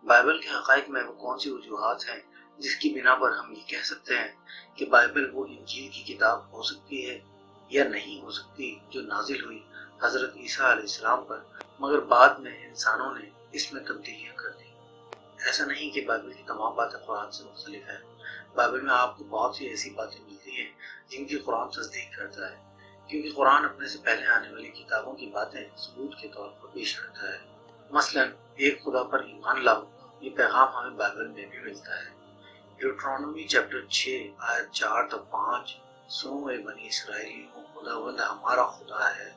Bible کے حقائق میں وہ کون سی وجوہات ہیں جس کی بنا پر ہم یہ کہہ سکتے ہیں کہ بائبل وہ انجیل کی کتاب ہو سکتی ہے یا نہیں ہو سکتی جو نازل ہوئی حضرت عیسیٰ علیہ السلام پر، مگر بعد میں انسانوں نے اس میں تبدیلیاں کر دی؟ ایسا نہیں کہ بائبل کی تمام باتیں قرآن سے مختلف ہیں۔ بائبل میں آپ کو بہت سی ایسی باتیں ملتی ہیں جن کی قرآن تصدیق کرتا ہے، کیونکہ قرآن اپنے سے پہلے آنے والی کتابوں کی باتیں ثبوت کے طور پر پیش کرتا ہے۔ مثلاً ایک خدا پر ایمان لاؤ، یہ پیغام ہمیں بائبل میں بھی ملتا ہے۔ ڈیوٹرانومی چیپٹر 6 آیت 4 تا 5، سنو اے بنی اسرائیلیوں، خداوند ہمارا خدا ہے،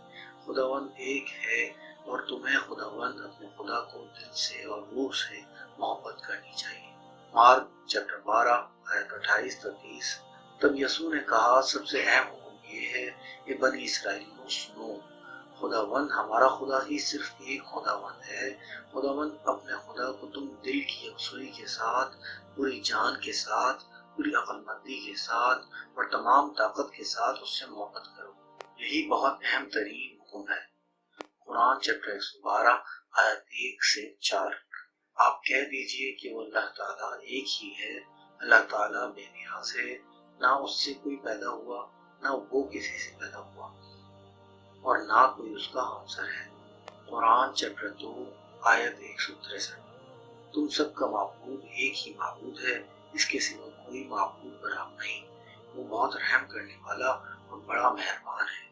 خداوند ایک ہے، اور تمہیں خداوند اپنے خدا کو دل سے اور روح سے محبت کرنی چاہیے۔ مارک چیپٹر 12 آیت 28 تا 30۔ تب یسوع نے کہا، سب سے اہم حکم یہ ہے کہ بنی اسرائیلیوں سنو، خداوند ہمارا خدا ہی صرف ایک خداوند ہے، خداوند اپنے خدا کو تم دل کی یکسوئی کے ساتھ، پوری جان کے ساتھ، پوری عقل مندی کے ساتھ اور تمام طاقت کے ساتھ اس سے محبت کرو۔ یہی بہت اہم ترین حکم ہے۔ قرآن چیپٹر 112 آیت 1 سے 4۔ آپ کہہ دیجئے کہ وہ اللہ تعالیٰ ایک ہی ہے، اللہ تعالیٰ بے نیاز ہے، نہ اس سے کوئی پیدا ہوا، نہ وہ کسی سے پیدا ہوا، اور نہ کوئی اس کا ہمسر ہے۔ قرآن چیپٹر 2 آیت 163۔ تم سب کا معبود ایک ہی معبود ہے، اس کے سوا کوئی معبود برحق نہیں، وہ بہت رحم کرنے والا اور بڑا مہربان ہے۔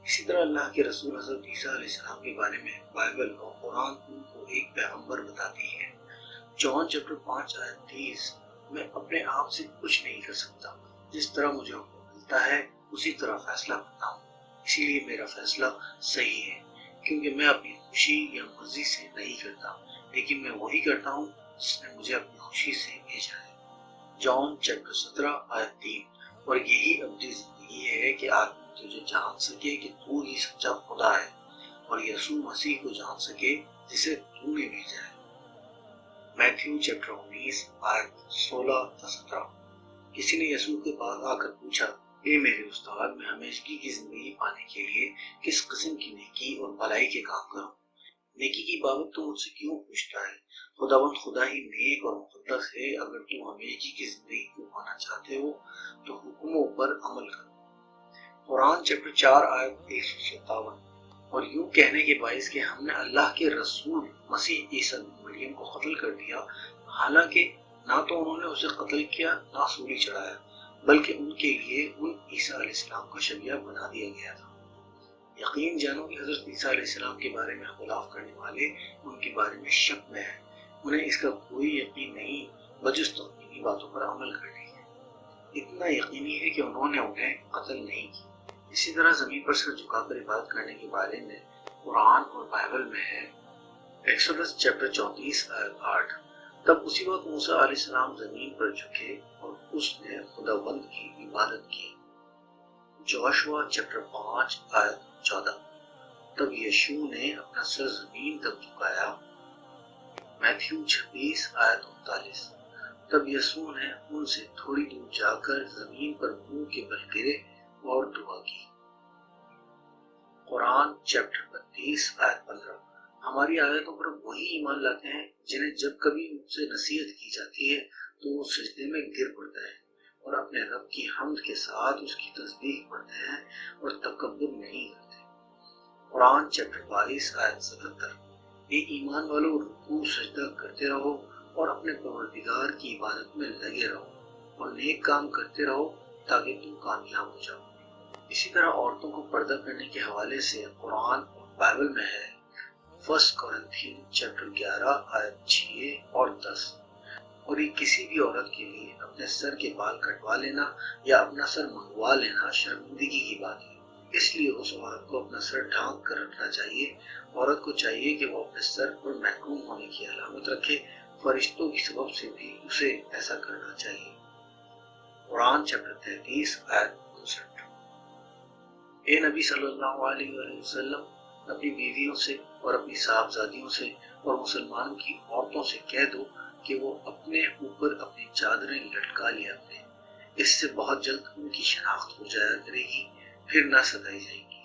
اسی طرح اللہ کے رسول حضرت عیسیٰ علیہ السلام کے بارے میں بائبل اور قرآن ان کو ایک پیغمبر بتاتی ہے۔ جون چیپٹر 5 آیت 30۔ میں اپنے آپ سے کچھ نہیں کر سکتا، جس طرح مجھے حکم ملتا ہے اسی طرح فیصلہ کرتا ہوں، اسی لیے میرا فیصلہ صحیح ہے، کیونکہ میں اپنی خوشی یا مرضی سے نہیں کرتا، لیکن میں وہی کرتا ہوں جس نے مجھے اپنی خوشی سے بھیجا ہے۔ جون چیپٹر 17 آیت 3۔ اور یہی ابدی زندگی ہے کہ آدمی تجھے جان سکے کہ تو ہی سچا خدا ہے، اور یسوع مسیح کو جان سکے جسے تو نے بھیجا ہے۔ میتھیو چیپٹر 19 آیت 16 تا 17۔ کسی نے یسوع کے پاس آ کر پوچھا، اے میرے استاد، میں ہمیشگی کی زندگی پانے کے لیے کس قسم کی نیکی اور بھلائی کے کام کروں؟ نیکی کی بابت تو مجھ سے کیوں پوچھتا ہے؟ خداوند خدا ہی نیک اور مقدس ہے، اگر تم ہمیشگی کی زندگی کو پانا چاہتے ہو تو حکموں پر عمل کرو۔ قرآن چیپٹر 4 آیت 157۔ اور یوں کہنے کے باعث کہ ہم نے اللہ کے رسول مسیح عیسیٰ مریم کو قتل کر دیا، حالانکہ نہ تو انہوں نے اسے قتل کیا نہ سولی چڑھایا، بلکہ ان کے لیے ان عیسیٰ علیہ السلام کا شبیہ بنا دیا گیا تھا۔ یقین جانو کہ حضرت عیسیٰ علیہ السلام کے بارے میں اختلاف کرنے والے ان کے بارے میں شک میں ہیں، انہیں اس کا کوئی یقین نہیں بجز تخمینی باتوں پر عمل کرنے کی۔ اتنا یقینی ہے کہ انہوں نے انہیں قتل نہیں کیا۔ اسی طرح زمین پر سر جھکا کر عبادت کرنے کے بارے میں قرآن اور بائبل میں ہے۔ ایکسوڈس چیپٹر 34 آیت 8۔ تب اسی وقت موسیٰ علیہ السلام زمین پر جھکے اور اس نے خداوند کی عبادت کی۔ جوشوا چیپٹر 5 آیت 14۔ تب یشوع نے اپنا سر زمین تک جھکایا۔ میتھیو 26 آیت 39۔ تب یسوع نے ان سے تھوڑی دور جا کر زمین پر منہ کے بل گرے اور دعا کی۔ قرآن چیپٹر 32 آیت 15۔ ہماری آیتوں پر وہی ایمان لاتے ہیں جنہیں جب کبھی ان سے نصیحت کی جاتی ہے تو وہ سجدے میں گر پڑتا ہے اور اپنے رب کی حمد کے ساتھ اس کی تسبیح پڑھتے ہیں اور تکبر نہیں کرتے۔ قرآن چیپٹر 22 آیت 77۔ اے ایمان والو، رکوع سجدہ کرتے رہو اور اپنے پروردگار کی عبادت میں لگے رہو اور نیک کام کرتے رہو تاکہ تم کامیاب ہو جاؤ۔ اسی طرح عورتوں کو پردہ کرنے کے حوالے سے قرآن اور بائبل میں ہے۔ فرسٹ کورنتھین چیپٹر 11 آیت 6 اور 10۔ اور یہ کسی بھی عورت کے لیے اپنے سر کے بال کٹوا لینا یا اپنا سر منگوا لینا شرمندگی کی بات ہے، اس لیے اس عورت کو اپنا سر ڈھانک کر رکھنا چاہیے۔ عورت کو چاہیے کہ وہ اپنے سر پر محکوم ہونے کی علامت رکھے، فرشتوں کی سبب سے بھی اسے ایسا کرنا چاہیے۔ قرآن چیپٹر 33 آیت 59۔ اے نبی صلی اللہ علیہ وآلہ وسلم، اپنی بیویوں سے اور اپنی صاحبزادیوں سے اور مسلمانوں کی عورتوں سے کہہ دو کہ وہ اپنے اوپر اپنی چادریں لٹکا لیا کریں، اس سے بہت جلد ان کی شناخت ہو جایا کرے گی، پھر نہ ستائی جائیں گی،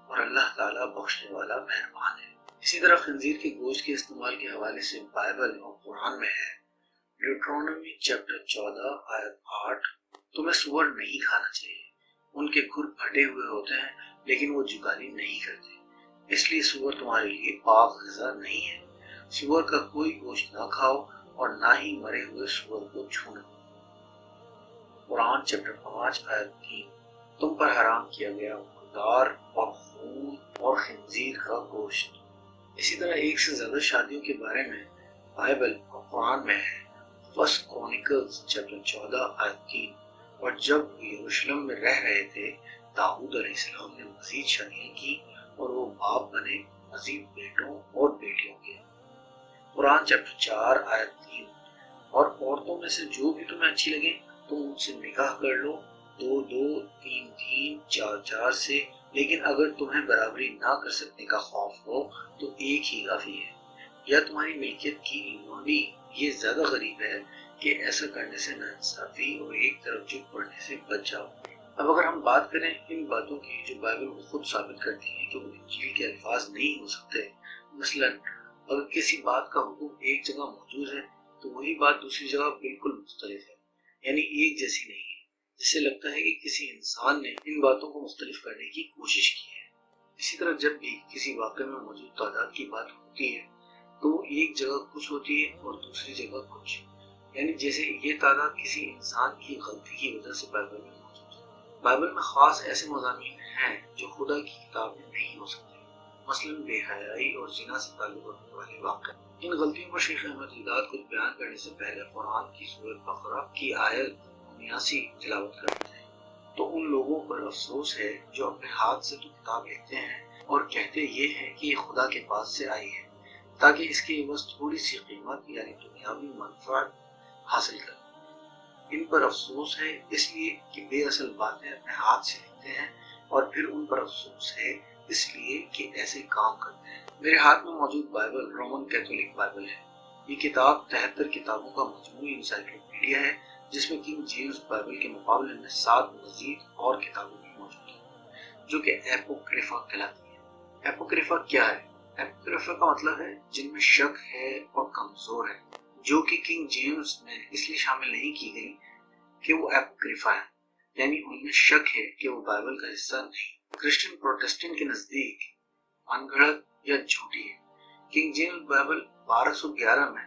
اور اللہ تعالیٰ بخشنے والا مہربان ہے۔ اسی طرح خنزیر کے گوشت کے استعمال کے حوالے سے بائبل اور قرآن میں ہے، ڈیوٹرونومی چیپٹر 14 آیت 8، تمہیں سور نہیں کھانا چاہیے، ان کے کھر پھٹے ہوئے ہوتے ہیں لیکن وہ جگاری نہیں کرتے، اس لیے سور تمہارے لیے پاک غذا نہیں ہے، سور کا کوئی گوشت نہ کھاؤ اور نہ ہی مرے ہوئے سور کو چھونا۔ قرآن چیپٹر 5 آیت 3، تم پر حرام کیا گیا مردار اور خون اور خنزیر کا گوشت۔ اسی طرح ایک سے زیادہ شادیوں کے بارے میں بائبل اور قرآن میں ہے، فرسٹ کرونیکلز چیپٹر 14 آیت 3، اور جب وہ یروشلم میں رہ رہے تھے داؤد علیہ السلام نے مزید شادیاں کی اور وہ باپ بنے مزید بیٹوں اور بیٹیوں کے۔ قرآن چیپٹر 4 آیت 3، اور عورتوں میں سے جو بھی تمہیں اچھی لگے تم ان سے نکاح کر لو، 2 2 3 3 4 4 سے، لیکن اگر تمہیں برابری نہ کر سکنے کا خوف ہو تو ایک ہی کافی ہے، یا تمہاری ملکیت کی لونڈی یہ زیادہ غریب ہے کہ ایسا کرنے سے ناانصافی اور ایک طرف جھک پڑنے سے بچ جاؤ۔ اب اگر ہم بات کریں ان باتوں کی جو بائبل کو خود ثابت کرتی ہیں کہ وہ انجیل کے الفاظ نہیں ہو سکتے، مثلا اگر کسی بات کا حکم ایک جگہ موجود ہے تو وہی بات دوسری جگہ بالکل مختلف ہے، یعنی ایک جیسی نہیں ہے، جس سے لگتا ہے کہ کسی انسان نے ان باتوں کو مختلف کرنے کی کوشش کی ہے۔ اسی طرح جب بھی کسی واقعے میں موجود تعداد کی بات ہوتی ہے تو ایک جگہ کچھ ہوتی ہے اور دوسری جگہ کچھ، یعنی جیسے یہ تعداد کسی انسان کی غلطی کی وجہ سے بائبل میں موجود ہے۔ بائبل میں خاص ایسے مضامین ہیں جو خدا کی کتاب میں نہیں ہو سکتے، مثلا بے حیائی اور زنا سے تعلق رکھنے والے واقعے۔ ان غلطیوں پر شیخ احمد دیداد کچھ بیان کرنے سے پہلے قرآن کی سورۃ بقرہ کی آیت 79 تلاوت کرتے ہیں، تو ان لوگوں پر افسوس ہے جو اپنے ہاتھ سے تو کتاب لکھتے ہیں اور کہتے یہ ہیں کہ یہ خدا کے پاس سے آئی ہے تاکہ اس کے عوض تھوڑی سی قیمت یعنی دنیاوی منفعت حاصل کریں۔ ان پر افسوس ہے اس لیے کہ بے اصل باتیں اپنے ہاتھ سے لکھتے ہیں، اور پھر ان پر افسوس ہے اس لیے کہ ایسے کام کرتے ہیں۔ میرے ہاتھ میں موجود بائبل رومن کیتھولک بائبل ہے۔ یہ کتاب 73 کتابوں کا مجموعی انسائکلوپیڈیا ہے جس میں کنگ جیمز بائبل کے مقابلے میں 7 مزید اور کتابیں بھی موجود ہیں جو کہ ایپوکریفا کہلاتی ہیں۔ ایپوکریفا کیا ہے؟ ایپوکریفا کا مطلب ہے جن میں شک ہے اور کمزور ہے، جو کہ کنگ جیمز میں اس لیے شامل نہیں کی گئی کہ وہ ایپوکریفا ہے، یعنی ان میں شک ہے کہ وہ بائبل کا حصہ نہیں۔ کرسچن پروٹسٹنٹ کے نزدیک من گھڑت یا جھوٹی ہے۔ کنگ جیمز بائبل 1211 میں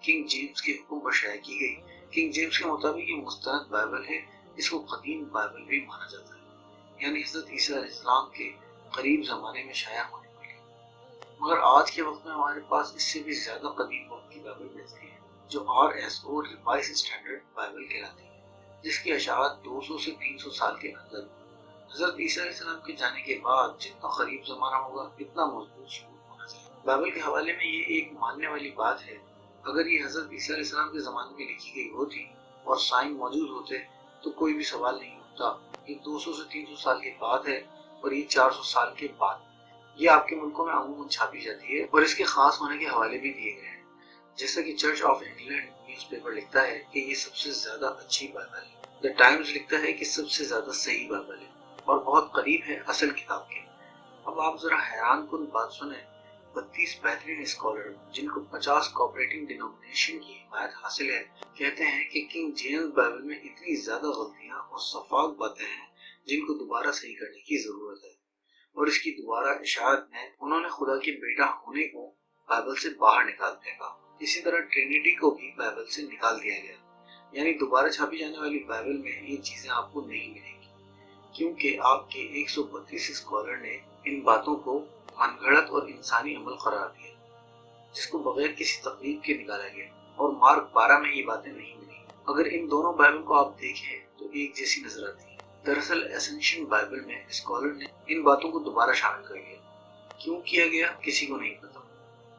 کنگ جیمز کے حکم پر شائع کی گئی۔ کنگ جیمز کے مطابق یہ مستند بائبل ہے، اس کو قدیم بائبل بھی مانا جاتا ہے، یعنی حضرت عیسیٰ علیہ السلام کے قریب زمانے میں شائع ہونے والی۔ مگر آج کے وقت میں ہمارے پاس اس سے بھی زیادہ قدیم وقت کی بائبل ملتی ہے جو RSO ریوائز اسٹینڈرڈ بائبل کہلاتی ہے، جس کی اشاعت 200 سے 300 سال کے اندر۔ حضرت عیسیٰ علیہ السلام کے جانے کے بعد جتنا قریب زمانہ ہوگا اتنا مضبوط ثبوت ہونا چاہیے۔ بائبل کے حوالے میں یہ ایک ماننے والی بات ہے، اگر یہ حضرت عیسیٰ علیہ السلام کے زمانے میں لکھی گئی ہوتی اور سائن موجود ہوتے تو کوئی بھی سوال نہیں ہوتا۔ یہ 200 سے 300 سال کے بعد ہے اور یہ 400 سال کے بعد۔ یہ آپ کے ملکوں میں عموماً چھاپی جاتی ہے اور اس کے خاص ہونے کے حوالے بھی دیے گئے ہیں، جیسا کہ church of England news paper لکھتا ہے کہ یہ سب سے زیادہ اچھی بائبل ہے، دا ٹائمز لکھتا ہے کہ سب سے زیادہ صحیح بائبل ہے اور بہت قریب ہے اصل کتاب کے۔ اب آپ ذرا حیران کن بات سنیں، 32 بہترین اسکالر جن کو 50 کوآپریٹنگ ڈینومینیشن کی حمایت حاصل ہے کہتے ہیں کہ کنگ جیمز بائبل میں اتنی زیادہ غلطیاں اور سفاک باتیں ہیں جن کو دوبارہ صحیح کرنے کی ضرورت ہے، اور اس کی دوبارہ اشاعت میں انہوں نے خدا کے بیٹا ہونے کو بائبل سے باہر نکال پھینکا۔ اسی طرح ٹرینیٹی کو بھی بائبل سے نکال دیا گیا، یعنی دوبارہ چھاپی جانے والی بائبل میں یہ چیزیں آپ کو نہیں ملیں گی، کیونکہ آپ کے 132 اسکالر نے ان باتوں کو من گھڑت اور انسانی عمل قرار دیا، جس کو بغیر کسی تقریب کے نکالا گیا، اور مارک 12 میں یہ باتیں نہیں ملی۔ اگر ان دونوں بائبل کو آپ دیکھیں تو ایک جیسی نظر آتی ہے۔ دراصل اسینشن بائبل میں اسکالر نے ان باتوں کو دوبارہ شامل کر لیا، کیوں کیا گیا کسی کو نہیں پتا۔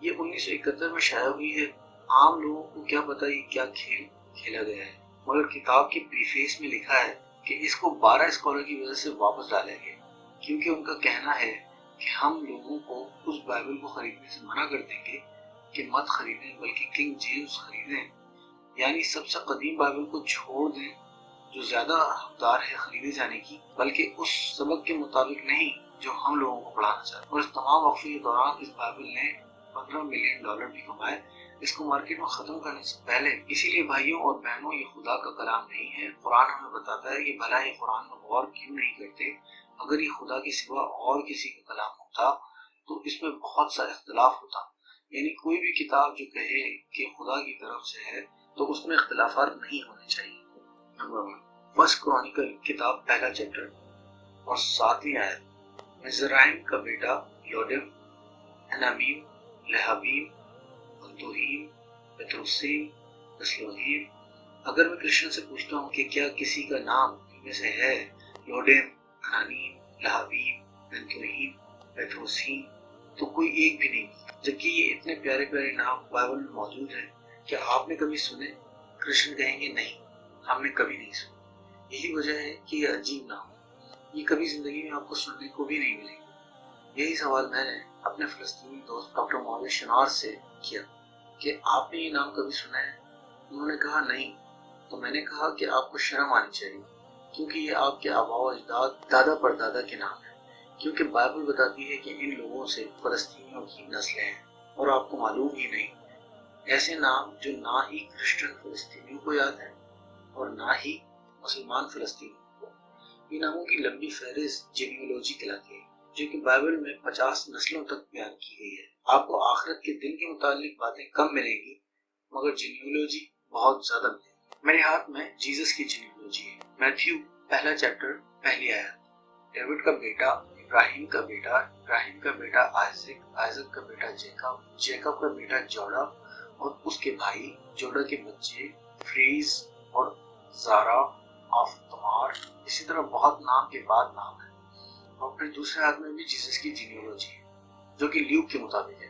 یہ 1971 میں شائع ہوئی ہے، عام لوگوں کو کیا پتا یہ کیا کھیل کھیلا گیا ہے، مگر کتاب کے پریفیس میں لکھا ہے کہ اس کو 12 اسکالر کی وجہ سے واپس ڈالا گیا، کیونکہ ان کا کہنا ہے کہ ہم لوگوں کو اس بائبل کو خریدنے سے منع کر دیں گے کہ مت خریدیں بلکہ کنگ جیمز خریدیں، یعنی سب سے قدیم بائبل کو چھوڑ دیں جو زیادہ حقدار ہے خریدے جانے کی، بلکہ اس سبق کے مطابق نہیں جو ہم لوگوں کو پڑھانا چاہتے ہیں۔ اور اس تمام وقفے کے دوران اس بائبل نے $15 ملین بھی کمائے، اس کو مارکیٹ میں ختم کرنے سے پہلے۔ اسی لیے بھائیوں اور بہنوں، یہ خدا کا کلام نہیں ہے۔ قرآن ہمیں بتاتا ہے کہ بھلا یہ قرآن میں غور کیوں نہیں کرتے؟ اگر یہ خدا کے سوا اور کسی کا کلام ہوتا تو اس میں بہت سا اختلاف ہوتا۔ یعنی کوئی بھی کتاب جو کہے کہ خدا کی طرف سے ہے تو اس میں اختلافات نہیں ہونے چاہیے۔ نمبر 1، فرسٹ کرونیکل کتاب پہلا چیپٹر اور 7ویں آیت، مزرائم کا بیٹا لوڈم، انامیم، لہابیم، انتوہیم، پتروسیم، اسلوہیم۔ اگر میں کرسچن سے پوچھتا ہوں کہ کیا کسی کا نام ان میں سے ہے لوڈم، انامیم، لہابیم، انتوہیم، پتروسیم، تو کوئی ایک بھی نہیں، جبکہ یہ اتنے پیارے پیارے نام بائبل میں موجود ہیں۔ کیا آپ نے کبھی سنے؟ کرسچن کہیں گے نہیں، ہم نے کبھی نہیں سنا۔ یہی وجہ ہے کہ یہ عجیب نام ہے، یہ کبھی زندگی میں آپ کو سننے کو بھی نہیں ملے گی۔ یہی سوال میں نے اپنے فلسطینی دوست ڈاکٹر معاویہ شنار سے کیا کہ آپ نے یہ نام کبھی سنا ہے؟ انہوں نے کہا نہیں۔ تو میں نے کہا کہ آپ کو شرم آنی چاہیے، کیونکہ یہ آپ کے آباء و اجداد، دادا پردادا کے نام ہیں، کیونکہ بائبل بتاتی ہے کہ ان لوگوں سے فلسطینیوں کی نسلیں ہیں، اور آپ کو معلوم ہی نہیں۔ ایسے نام جو نہ ہی کرسچن فلسطینیوں کو یاد ہیں اور نہ ہی مسلمان فلسطینیوں کو۔ یہ ناموں کی لمبی فہرست جینیولوجی کہلاتی ہے، جو کہ بائبل میں 50 نسلوں تک بیان کی گئی ہے۔ آپ کو آخرت کے دن کے متعلق باتیں کم ملیں گی، مگر جینیولوجی بہت زیادہ ملے گی۔ میرے ہاتھ میں جیزس کی جینیولوجی ہے۔ میتھیو پہلا چیپٹر پہلی آیت، ڈیوڈ کا بیٹا، ابراہیم کا بیٹا، ابراہیم کا بیٹا آئزک، آئزک کا بیٹا جیکب، جیکب کا بیٹا جوڑا اور اس کے بھائی، جوڑا کے بچے فریز اور زارا آف تمار۔ اسی طرح بہت نام کے بعد نام ہے۔ اور پھر دوسرے ہاتھ میں بھی جیسس کی جینیولوجی ہے، جو کہ لیوک کے مطابق ہے۔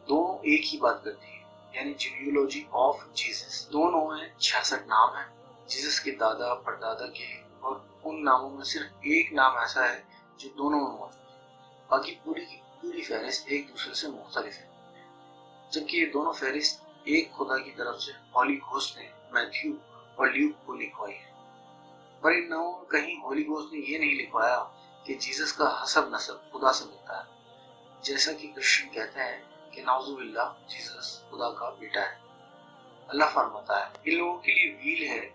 دونوں ایک ہی بات کرتی ہیں، یعنی جینیولوجی آف جیسس۔ دونوں میں 66 نام ہیں جیسس کے دادا پردادا کے، اور ان ناموں میں صرف ایک نام ایسا ہے جو دونوں میں موجود ہے۔ باقی پوری کی پوری فہرست ایک دوسرے سے مختلف ہے، جبکہ یہ دونوں فہرست ایک خدا کی طرف سے ہولی گھوسٹ نے میتھیو اور لیوک کو لکھوائی ہے۔ پر ان ناموں میں کہیں ہولی گھوسٹ نے یہ نہیں لکھوایا کہ جیسس کا حسب نسب خدا سے ملتا ہے، جیسا کہ کرسچن کہتے ہیں کہ نعوذ باللہ جیسس خدا کا بیٹا ہے۔ اللہ فرماتا ہے ان لوگوں کے لیے ویل ہے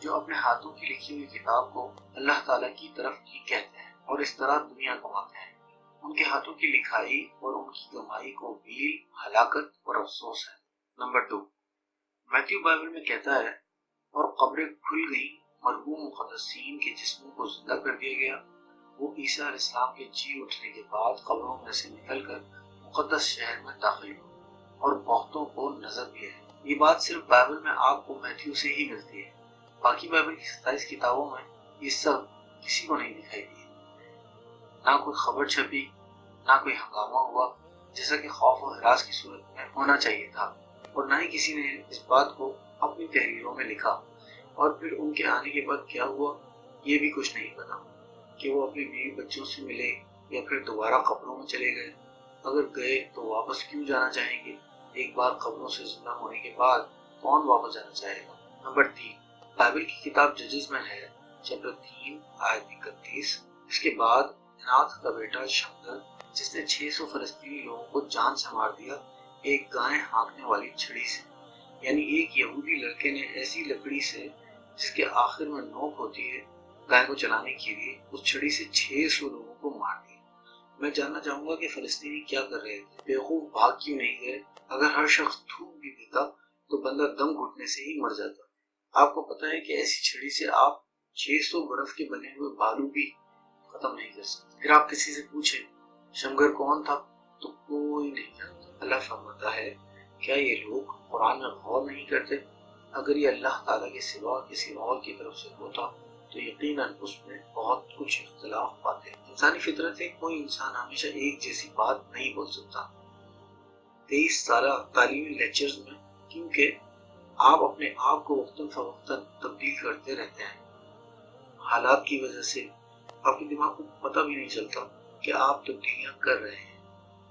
جو اپنے ہاتھوں کی لکھی ہوئی کتاب کو اللہ تعالیٰ کی طرف ہی کہتے ہیں اور اس طرح دنیا کماتے ہیں۔ ان کے ہاتھوں کی لکھائی اور ان کی کمائی کو ویل، ہلاکت اور افسوس ہے۔ نمبر 2، میتھیو بائبل میں کہتا ہے اور قبریں کھل گئیں، مرحوم مقدسین کے جسموں کو زندہ کر دیا گیا۔ وہ عیسیٰ علیہ السلام کے جی اٹھنے کے بعد قبروں میں سے نکل کر مقدس شہر میں داخل ہوئے اور بہتوں کو نظر بھی ہے۔ یہ بات صرف بائبل میں آپ کو میتھیو سے ہی ملتی ہے، باقی بائبل کی 27 کتابوں میں یہ سب کسی کو نہیں دکھائی دی۔ نہ کوئی خبر چھپی، نہ کوئی ہنگامہ ہوا جیسا کہ خوف و ہراس کی صورت میں ہونا چاہیے تھا، اور نہ ہی کسی نے اس بات کو اپنی تحریروں میں لکھا۔ اور پھر ان کے آنے کے بعد کیا ہوا یہ بھی کچھ نہیں پتا، کہ وہ اپنی بیوی بچوں سے ملے یا پھر دوبارہ قبروں میں چلے گئے۔ اگر گئے تو واپس کیوں جانا چاہیں گے؟ ایک بار قبروں سے زندہ ہونے کے بعد کون واپس جانا چاہے گا؟ نمبر 3، بائبل کی کتاب ججز میں ہے، چیپٹر 3 آیت 31۔ اس کے بعد انات کا بیٹا شمگر، جس نے 600 فلسطینی لوگوں کو جان سے مار دیا ایک گائے ہانکنے والی چھڑی سے، یعنی ایک یہودی لڑکے نے ایسی لکڑی سے جس کے آخر میں نوک ہوتی ہے گائے کو چلانے کے لیے، اس چھڑی سے 600 لوگوں کو مار دیا۔ میں جاننا چاہوں گا کہ فلسطینی کیا کر رہے تھے؟ بیوقوف بھاگ کیوں نہیں گئے؟ اگر ہر شخص تھوک بھی دیتا تو بندہ دم گھٹنے سے ہی مر جاتا۔ آپ کو پتا ہے کہ ایسی چھڑی سے آپ 600 برف کے بنے ہوئے بھالو بھی ختم نہیں کر سکتے۔ پھر آپ کسی سے پوچھیں شمگر کون تھا تو کوئی نہیں جانتا۔ اللہ فرماتا ہے کیا یہ لوگ قرآن میں غور نہیں کرتے؟ اگر یہ اللہ تعالیٰ کے سوا کسی اور کی طرف سے ہوتا تو یقیناً اس میں بہت کچھ اختلاف پاتے۔ انسانی فطرت ہے، کوئی انسان ہمیشہ ایک جیسی بات نہیں بول سکتا۔ 23 سالہ تعلیمی لیکچرز میں، کیونکہ آپ اپنے آپ کو وقتاً فوقتاً تبدیل کرتے رہتے ہیں، حالات کی وجہ سے آپ کے دماغ کو پتہ بھی نہیں چلتا کہ آپ تبدیلیاں کر رہے ہیں،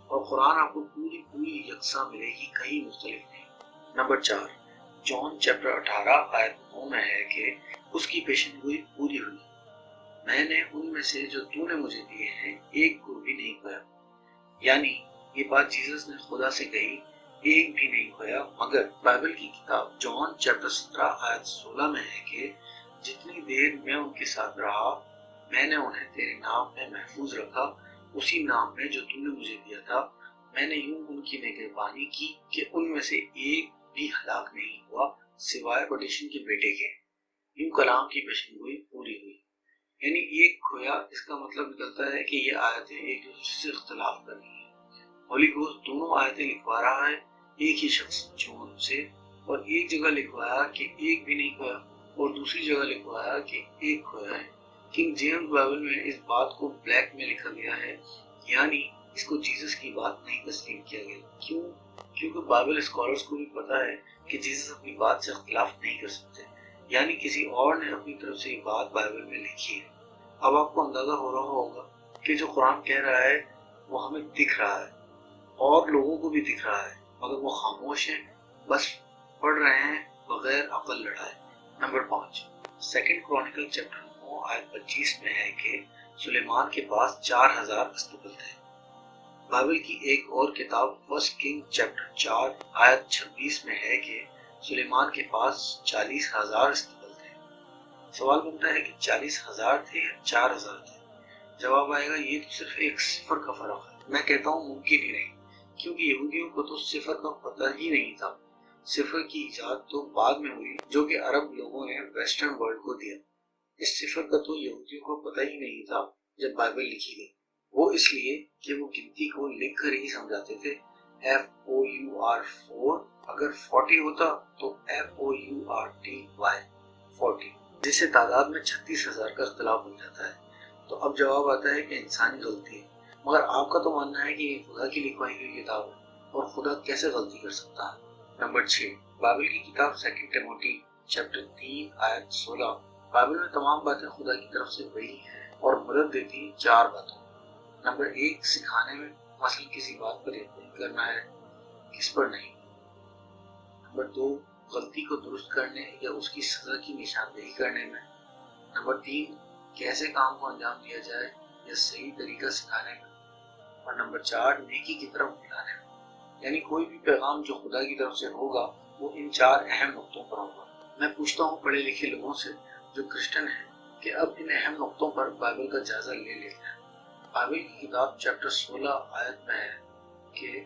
اور قرآن آپ کو پوری یکساں ملے گی، کہیں مختلف نہیں۔ نمبر 4، جون چیپٹر 18 آیت 9 میں ہے کہ اس کی پیشن گوئی پوری ہوئی، میں نے ان میں سے جو تو نے مجھے دیے ہیں ایک کو بھی نہیں پایا، یعنی یہ بات جیسس نے خدا سے کہی، ایک بھی نہیں کھویا، مگر بائبل کی کتاب جون چیپٹر 17 آیت 16 میں ہے کہ جتنی دیر میں ان کے ساتھ رہا میں نے انہیں تیرے نام میں محفوظ رکھا، اسی نام میں جو تو نے مجھے دیا تھا۔ میں نے یوں ان کی نگہبانی کی کہ ان میں سے ایک بھی ہلاک نہیں ہوا سوائے پٹیشن کے بیٹے کے۔ یوں کلام کی پیشنگوئی پوری ہوئی۔ یعنی ایک کھویا، اس کا مطلب نکلتا ہے کہ یہ آیتیں ایک دوسرے سے اختلاف کر رہی ہیں۔ ہولی گوسٹ دونوں آیتیں لکھوا رہا ہے ایک ہی شخص جون سے، اور ایک جگہ لکھوایا کہ ایک بھی نہیں کھویا اور دوسری جگہ لکھوایا کہ ایک کھویا ہے۔ کنگ جیمز بائبل میں اس بات کو بلیک میں لکھا گیا ہے، یعنی اس کو جیسس کی بات نہیں تسلیم کیا گیا۔ کیوں؟ کیونکہ بائبل اسکالرز کو بھی پتا ہے کہ جیسس اپنی بات سے اختلاف نہیں کر سکتے، یعنی کسی اور نے اپنی طرف سے یہ بات بائبل میں لکھی ہے۔ اب آپ کو اندازہ ہو رہا ہوگا کہ جو قرآن کہہ رہا ہے وہ ہمیں دکھ رہا ہے اور لوگوں کو بھی دکھ رہا ہے، مگر وہ خاموش ہیں، بس پڑھ رہے ہیں بغیر عقل لڑائے۔ نمبر 5، سیکنڈ کرونیکل چیپٹر 9 آیت 25 میں ہے کہ سلیمان کے پاس 4000 استبل تھے۔ بائبل کی ایک اور کتاب فرسٹ کنگ چیپٹر 4 آیت 26 میں ہے کہ سلیمان کے پاس 40,000 استبل تھے۔ سوال بنتا ہے کہ 40,000 تھے یا 4,000 تھے؟ جواب آئے گا یہ تو صرف ایک صفر کا فرق ہے۔ میں کہتا ہوں ممکن ہی نہیں، کیونکہ یہودیوں کو تو صفر کا پتہ ہی نہیں تھا۔ صفر کی ایجاد تو بعد میں ہوئی، جو کہ عرب لوگوں نے ویسٹرن ورلڈ کو دیا۔ اس صفر کا تو یہودیوں کو پتہ ہی نہیں تھا جب بائبل لکھی گئی، وہ اس لیے کہ وہ گنتی کو لکھ کر ہی سمجھاتے تھے۔ FOUR اگر 40 ہوتا تو FOURTY 40، جس سے تعداد میں 36,000 کا اختلاف بن جاتا ہے۔ تو اب جواب آتا ہے کہ انسانی غلطی ہے، مگر آپ کا تو ماننا ہے کہ یہ خدا کی لکھوائی ہوئی کتاب ہے، اور خدا کیسے غلطی کر سکتا ہے؟ نمبر 6، بائبل کی کتاب سیکنڈ ٹیموتھی چیپٹر 3 آیت 16۔ بائبل میں تمام باتیں خدا کی طرف سے وحی ہیں اور مدد دیتی ہیں 4 باتوں۔ نمبر 1، سکھانے میں، مثلا کسی بات پر یقین کرنا ہے، کس پر نہیں۔ نمبر 2، غلطی کو درست کرنے یا اس کی سزا کی نشاندہی کرنے میں۔ نمبر 3، کیسے کام کو انجام دیا جائے یا صحیح طریقہ سکھانے میں۔ اور نمبر 4، نیکی کی طرف بلانے میں۔ یعنی کوئی بھی پیغام جو خدا کی طرف سے ہوگا وہ ان 4 اہم نقطوں پر ہوگا۔ میں پوچھتا ہوں پڑھے لکھے لوگوں سے جو کرسچن ہیں کہ اب ان اہم نقطوں پر بائبل کا جائزہ لے لیتے ہیں۔ بائبل کی کتاب چیپٹر 16 آیت میں ہے کہ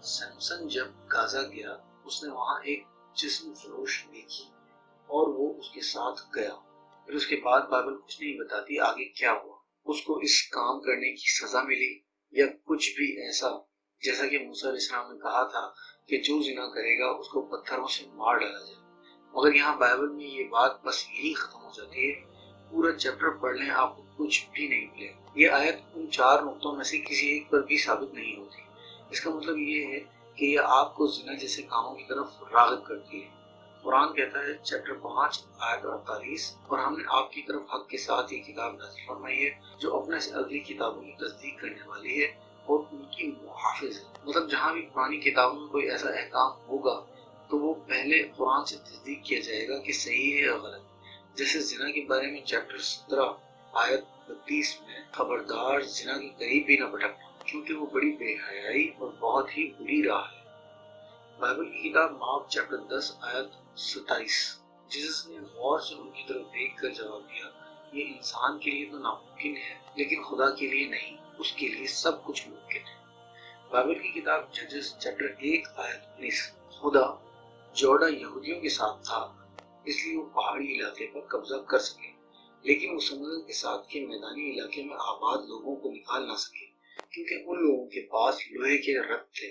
سمسن جب گازا گیا اس نے وہاں ایک جسم فروش دیکھی اور وہ اس کے ساتھ گیا۔ پھر اس کے بعد بائبل کچھ نہیں بتاتی آگے کیا ہوا، اس کو اس کام کرنے کی سزا ملی یا کچھ بھی ایسا، جیسا کہ موسیٰ علیہ السلام نے کہا تھا کہ جو زنا کرے گا اس کو پتھروں سے مار ڈالا جائے۔ مگر یہاں بائبل میں یہ بات بس یہی ختم ہو جاتی ہے۔ پورا چیپٹر پڑھ لیں آپ کو کچھ بھی نہیں ملے۔ یہ آیت ان 4 نقطوں میں سے کسی ایک پر بھی ثابت نہیں ہوتی۔ اس کا مطلب یہ ہے کہ یہ آپ کو زنا جیسے کاموں کی طرف راغب کرتی ہے۔ قرآن کہتا ہے چیپٹر 5 آیت 48، اور ہم نے آپ کی طرف حق کے ساتھ یہ کتاب نازل فرمائی ہے جو اپنے سے اگلی کتابوں کی تصدیق کرنے والی ہے اور ان کی محافظ ہے۔ مطلب جہاں بھی پرانی کتابوں میں کوئی ایسا احکام ہوگا تو وہ پہلے قرآن سے تصدیق کیا جائے گا کہ صحیح ہے یا غلط۔ جیسے زنا کے بارے میں چیپٹر 17 آیت 32 میں، خبردار زنا کے قریب بھی نہ بھٹکنا کیونکہ وہ بڑی بے حیائی اور بہت ہی بری راہ ہے۔ بائبل کی کتاب مارک چیپٹر 10 آیت 27، جیسس نے غور سے ان کی طرف دیکھ کر جواب دیا، یہ انسان کے لیے تو ناممکن ہے لیکن خدا کے لیے نہیں، اس کے لیے سب کچھ ممکن ہے۔ بائبل کی کتاب ججز چیپٹر 1 آیت 19، خدا جوڑا یہودیوں کے ساتھ تھا اس لیے وہ پہاڑی علاقے پر قبضہ کر سکے، لیکن وہ سمندر کے ساتھ کے میدانی علاقے میں آباد لوگوں کو نکال نہ سکے کیونکہ ان لوگوں کے پاس لوہے کے رتھ تھے۔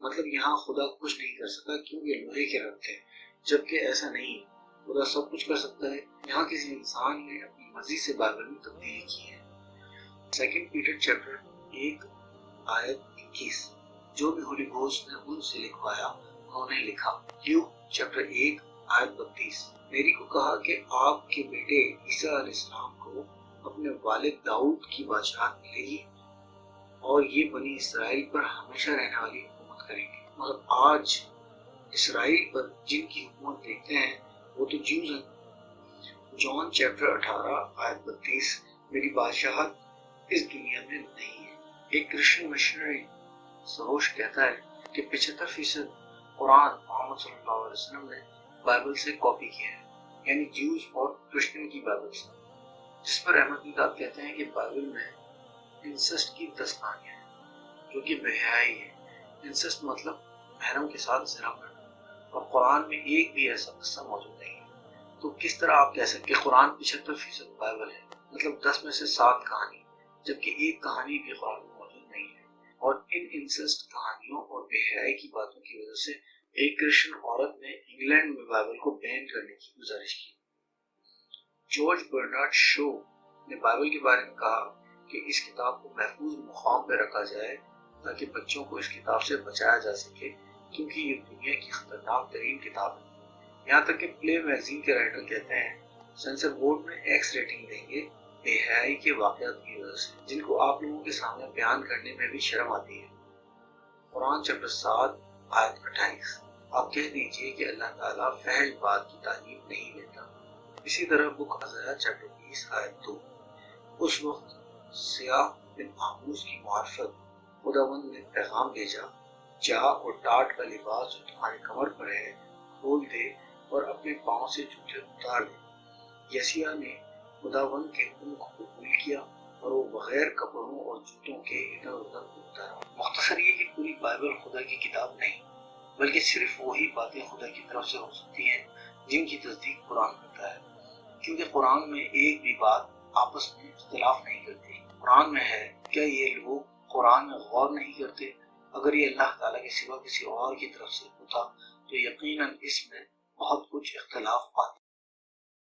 مطلب یہاں خدا کچھ نہیں کر سکا کیونکہ لوہے کے رتھ تھے، جبکہ ایسا نہیں، خدا سب کچھ کر سکتا ہے۔ یہاں کسی انسان نے اپنی مرضی سے بائبل میں تبدیلی کی ہے۔ سیکنڈ پیٹر چیپٹر 1 آیت 21، جو بھی ہولی گھوسٹ نے ان سے لکھوایا انہوں نے لکھا۔ لیوک چیپٹر 1 آیت 32، میری کو کہا کہ آپ کے بیٹے عیسیٰ علیہ السلام کو اپنے والد داؤد کی بادشاہت ملے گی اور یہ بنی اسرائیل پر ہمیشہ رہنے والی حکومت کریں گے۔ مگر آج اسرائیل پر جن کی حکومت دیکھتے ہیں وہ تو جیوز ہیں۔ جون چیپٹر 18 آیت 32، میری بادشاہت اس دنیا میں نہیں ہے۔ ایک کرسچن مشنری سروش کہتا ہے کہ 75% قرآن محمد صلی اللہ علیہ وسلم نے بائبل سے کاپی کیا ہے، یعنی جیوز اور کرسچن کی بائبل سے، جس پر احمد دیدار کہتے ہیں کہ بائبل میں انسسٹ کی 10 کہانیاں ہیں جو کہ بے حیائی ہے۔ انسسٹ مطلب محرم کے ساتھ زنا کرنا، اور قرآن میں ایک بھی ایسا قصہ موجود نہیں ہے۔ تو کس طرح آپ کہہ سکتے کہ قرآن 75% بائبل ہے، مطلب 10 میں سے 7 کہانی، جبکہ ایک کہانی بھی قرآن میں موجود نہیں ہے۔ اور ان انسسٹ کہانیوں اور بے حیائی کی باتوں کی وجہ سے ایک کرسچن عورت نے انگلینڈ میں بائبل کو بین کرنے کی گزارش کی۔ جارج برنارڈ شو نے بائبل کے بارے میں کہا کہ اس کتاب کو محفوظ مقام پہ رکھا جائے تاکہ بچوں کو اس کتاب سے بچایا جا سکے، کیونکہ یہ دنیا کی خطرناک ترین کتاب ہے۔ یہاں تک کہ پلے میگزین کے رائٹر کہتے ہیں سینسر بورڈ میں ایکس ریٹنگ دیں گے بے حیائی کے واقعات کی وجہ سے، جن کو آپ لوگوں کے سامنے بیان کرنے میں بھی شرم آتی ہے۔ قرآن چیپٹر 7 آیت 28، آپ کہہ دیجئے کہ اللہ تعالیٰ فحش بات کی تعلیم نہیں دیتا۔ اسی طرح بک عزائر چیپٹر 20 آیت 2، اس وقت سیاح بن آموز کی معرفت خداوند نے پیغام بھیجا، جا اور ٹاٹ کا لباس جو تمہارے کمر پر ہے کھول دے اور اپنے پاؤں سے جوتے اتار دے۔ یسیع نے خداوند کے حکم کو قبول کیا اور وہ بغیر کپڑوں اور جوتوں کے ادھر ادھر گھومتا رہا۔ مختصر یہ کہ پوری بائبل خدا کی کتاب نہیں، بلکہ صرف وہی باتیں خدا کی طرف سے ہو سکتی ہیں جن کی تصدیق قرآن کرتا ہے، کیونکہ قرآن میں ایک بھی بات آپس میں اختلاف نہیں کرتی۔ قرآن میں ہے، کیا یہ لوگ قرآن میں غور نہیں کرتے؟ اگر یہ اللہ تعالیٰ کے سوا کسی اور کی طرف سے ہوتا تو یقیناً اس میں بہت کچھ اختلاف پاتے۔